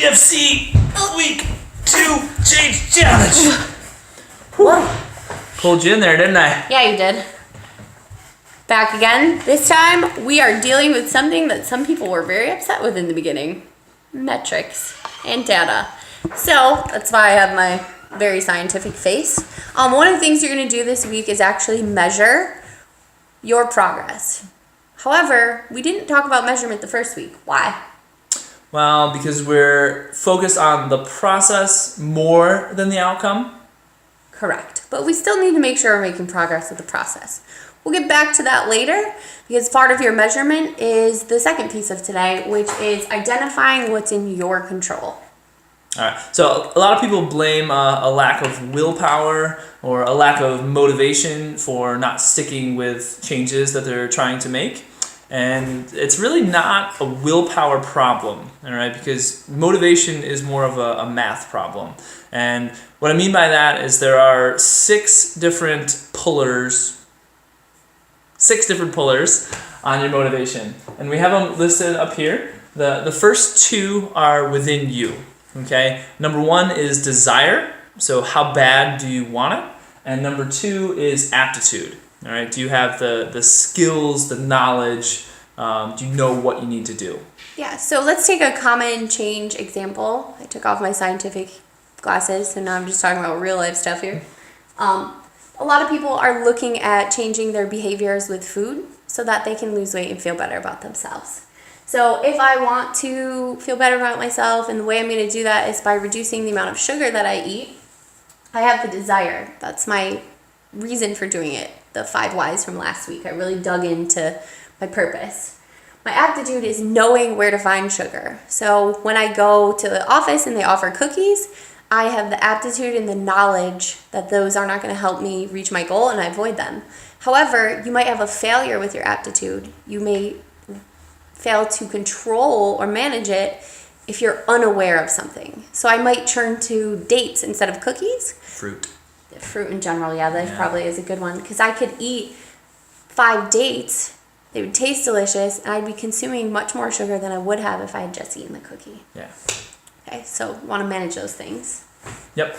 DFC week 2 change challenge. Whoa. Pulled you in there, didn't I? Yeah, you did. Back again. This time we are dealing with something that some people were very upset with in the beginning. Metrics and data. So that's why I have my very scientific face. One of the things you're going to do this week is actually measure your progress. However, we didn't talk about measurement the first week. Why? Well, because we're focused on the process more than the outcome. Correct. But we still need to make sure we're making progress with the process. We'll get back to that later because part of your measurement is the second piece of today, which is identifying what's in your control. All right. So a lot of people blame a lack of willpower or a lack of motivation for not sticking with changes that they're trying to make. And it's really not a willpower problem, all right, because motivation is more of a math problem. And what I mean by that is there are six different pullers on your motivation. And we have them listed up here. The first two are within you, okay? Number one is desire, so how bad do you want it? And number two is aptitude. All right, do you have the skills, the knowledge? Do you know what you need to do? Yeah, so let's take a common change example. I took off my scientific glasses, so now I'm just talking about real life stuff here. A lot of people are looking at changing their behaviors with food so that they can lose weight and feel better about themselves. So if I want to feel better about myself, and the way I'm going to do that is by reducing the amount of sugar that I eat, I have the desire. That's my reason for doing it. The 5 whys from last week. I really dug into my purpose. My aptitude is knowing where to find sugar. So when I go to the office and they offer cookies, I have the aptitude and the knowledge that those are not going to help me reach my goal, and I avoid them. However, you might have a failure with your aptitude. You may fail to control or manage it if you're unaware of something. So I might turn to dates instead of cookies. Fruit in general, that probably is a good one, because I could eat 5 dates, they would taste delicious, and I'd be consuming much more sugar than I would have if I had just eaten the cookie. Yeah. Okay, so want to manage those things. Yep.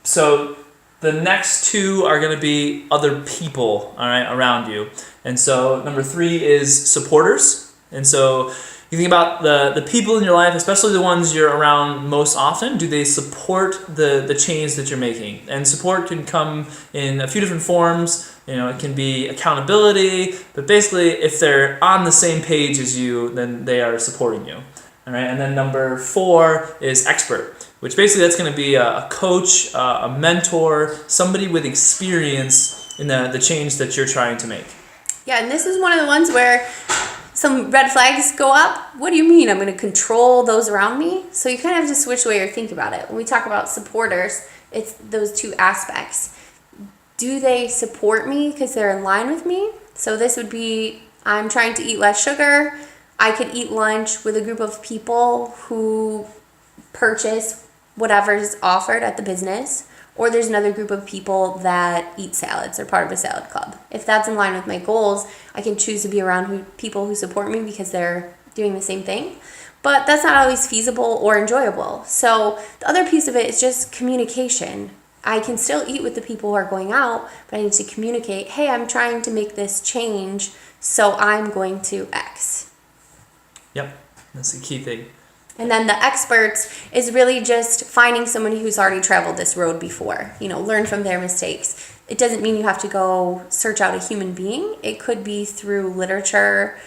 So the next two are going to be other people, all right, around you. And so number 3 is supporters. And so you think about the people in your life, especially the ones you're around most often. Do they support the change that you're making? And support can come in a few different forms. You know, it can be accountability, but basically if they're on the same page as you, then they are supporting you. All right, and then number 4 is expert, which basically that's going to be a coach, a mentor, somebody with experience in the change that you're trying to make. Yeah, and this is one of the ones where some red flags go up. What do you mean I'm going to control those around me? So you kind of have to switch the way you think about it. When we talk about supporters, it's those two aspects. Do they support me because they're in line with me? So this would be, I'm trying to eat less sugar. I could eat lunch with a group of people who purchase whatever's offered at the business, or there's another group of people that eat salads. They're part of a salad club. If that's in line with my goals, I can choose to be around people who support me because they're doing the same thing. But that's not always feasible or enjoyable. So the other piece of it is just communication. I can still eat with the people who are going out, but I need to communicate, hey, I'm trying to make this change, so I'm going to X. Yep, that's the key thing. And then the experts is really just finding somebody who's already traveled this road before. You know, learn from their mistakes. It doesn't mean you have to go search out a human being. It could be through literature,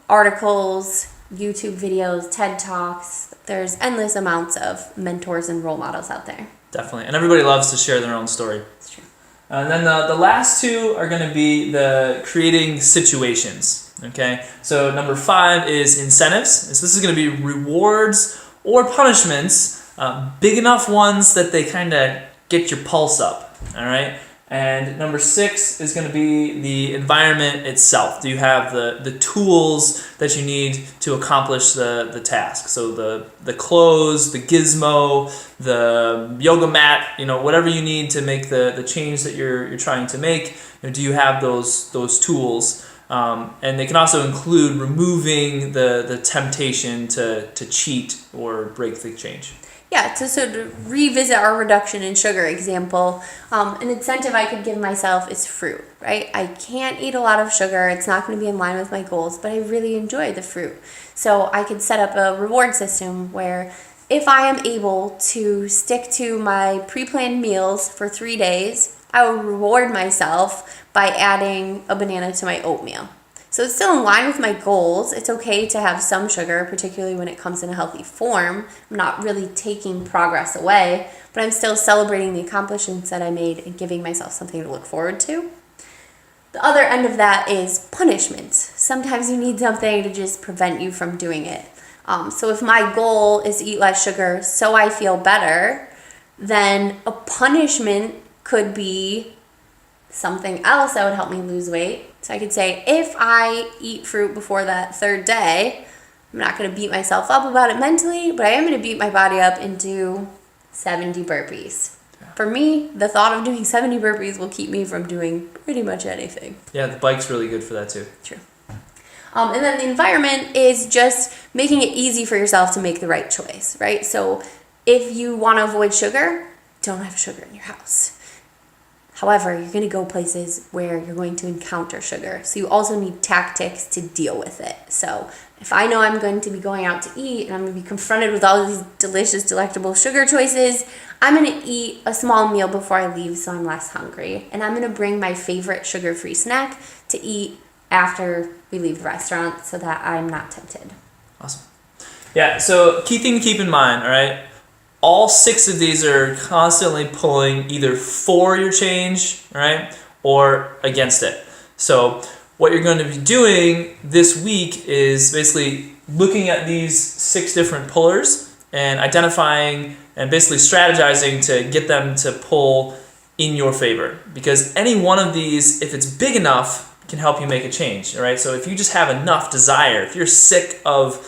articles, YouTube videos, TED Talks. There's endless amounts of mentors and role models out there. Definitely. And everybody loves to share their own story. That's true. And then the last two are going to be the creating situations. Okay, so number 5 is incentives. So this is going to be rewards or punishments, big enough ones that they kind of get your pulse up. All right, and number 6 is going to be the environment itself. Do you have the tools that you need to accomplish the task? So the clothes, the gizmo, the yoga mat, whatever you need to make the change that you're trying to make. Do you have those tools? And they can also include removing the temptation to cheat or break the change. Yeah, so to revisit our reduction in sugar example, an incentive I could give myself is fruit, right? I can't eat a lot of sugar. It's not going to be in line with my goals, but I really enjoy the fruit. So I could set up a reward system where if I am able to stick to my pre-planned meals for 3 days, I will reward myself by adding a banana to my oatmeal. So it's still in line with my goals. It's okay to have some sugar, particularly when it comes in a healthy form. I'm not really taking progress away, but I'm still celebrating the accomplishments that I made and giving myself something to look forward to. The other end of that is punishments. Sometimes you need something to just prevent you from doing it. So if my goal is to eat less sugar so I feel better, then a punishment could be something else that would help me lose weight. So I could say, if I eat fruit before that 3rd day, I'm not going to beat myself up about it mentally, but I am going to beat my body up and do 70 burpees. Yeah. For me, the thought of doing 70 burpees will keep me from doing pretty much anything. Yeah, the bike's really good for that too. True. And then the environment is just making it easy for yourself to make the right choice, right? So if you want to avoid sugar, don't have sugar in your house. However, you're going to go places where you're going to encounter sugar. So you also need tactics to deal with it. So if I know I'm going to be going out to eat and I'm going to be confronted with all these delicious, delectable sugar choices, I'm going to eat a small meal before I leave so I'm less hungry. And I'm going to bring my favorite sugar-free snack to eat after we leave the restaurant so that I'm not tempted. Awesome. Yeah, so key thing to keep in mind, all right? All 6 of these are constantly pulling either for your change, right, or against it. So what you're going to be doing this week is basically looking at these 6 different pullers and identifying and basically strategizing to get them to pull in your favor. Because any one of these, if it's big enough, can help you make a change, all right? So if you just have enough desire, if you're sick of,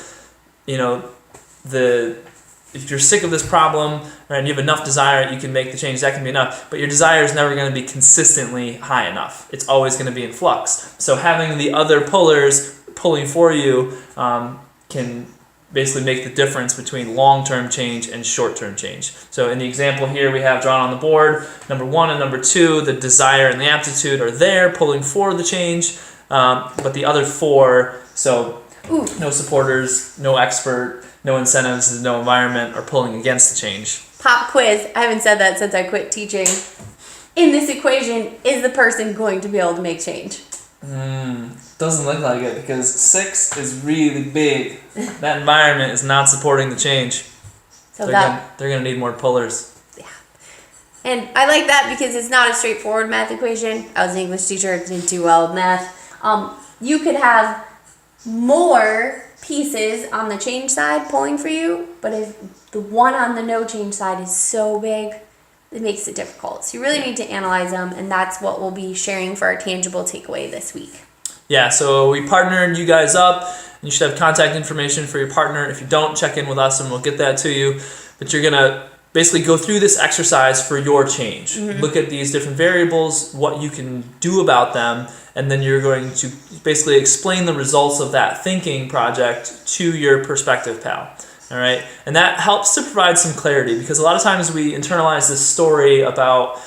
if you're sick of this problem, right, and you have enough desire, you can make the change. That can be enough. But your desire is never going to be consistently high enough. It's always going to be in flux. So having the other pullers pulling for you can basically make the difference between long-term change and short-term change. So in the example here we have drawn on the board, number 1 and number 2, the desire and the aptitude are there pulling for the change, but the other 4, so no supporters, no expert, no incentives, no environment, are pulling against the change. Pop quiz. I haven't said that since I quit teaching. In this equation, is the person going to be able to make change? Doesn't look like it because 6 is really big. That environment is not supporting the change. So they're gonna need more pullers. Yeah. And I like that because it's not a straightforward math equation. I was an English teacher, didn't do well with math. You could have more pieces on the change side pulling for you, but if the one on the no change side is so big, it makes it difficult. So you really need to analyze them, and that's what we'll be sharing for our tangible takeaway this week. Yeah, so we partnered you guys up. You should have contact information for your partner. If you don't, check in with us and we'll get that to you. But you're gonna basically go through this exercise for your change. Mm-hmm. Look at these different variables, what you can do about them, and then you're going to basically explain the results of that thinking project to your prospective pal. All right, and that helps to provide some clarity because a lot of times we internalize this story about,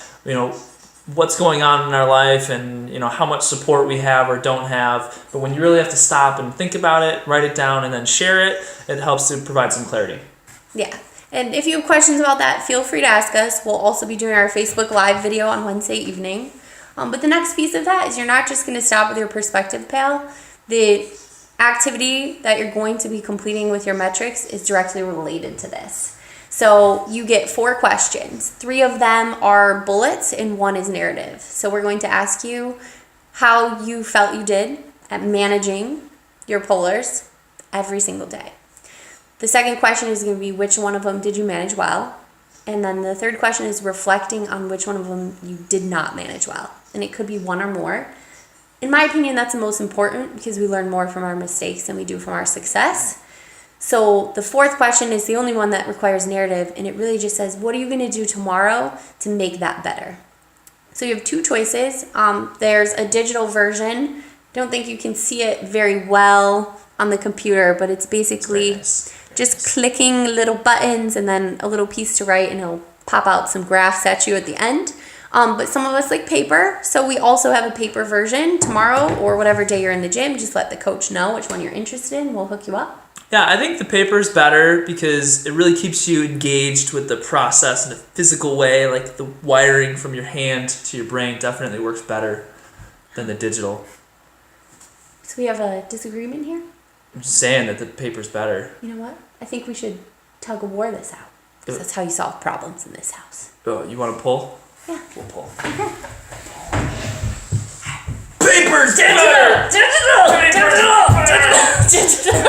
what's going on in our life and, how much support we have or don't have. But when you really have to stop and think about it, write it down, and then share it, it helps to provide some clarity. Yeah. And if you have questions about that, feel free to ask us. We'll also be doing our Facebook Live video on Wednesday evening. But the next piece of that is you're not just going to stop with your perspective pal. The activity that you're going to be completing with your metrics is directly related to this. So you get 4 questions. 3 of them are bullets and 1 is narrative. So we're going to ask you how you felt you did at managing your pullers every single day. The second question is going to be which one of them did you manage well? And then the third question is reflecting on which one of them you did not manage well. And it could be 1 or more. In my opinion, that's the most important because we learn more from our mistakes than we do from our success. So the 4th question is the only one that requires narrative, and it really just says, what are you going to do tomorrow to make that better? So you have 2 choices. There's a digital version Don't think you can see it very well on the computer, but it's basically just clicking little buttons and then a little piece to write, and it'll pop out some graphs at you at the end. But some of us like paper, so we also have a paper version tomorrow or whatever day you're in the gym. Just let the coach know which one you're interested in. We'll hook you up. Yeah, I think the paper is better because it really keeps you engaged with the process in a physical way. Like the wiring from your hand to your brain definitely works better than the digital. So we have a disagreement here? I'm just saying that the paper's better. You know what? I think we should tug of war this out. Because that's how you solve problems in this house. Oh, you want to pull? Yeah. We'll pull. Okay. Paper's Digital! Digital! Digital! Digital!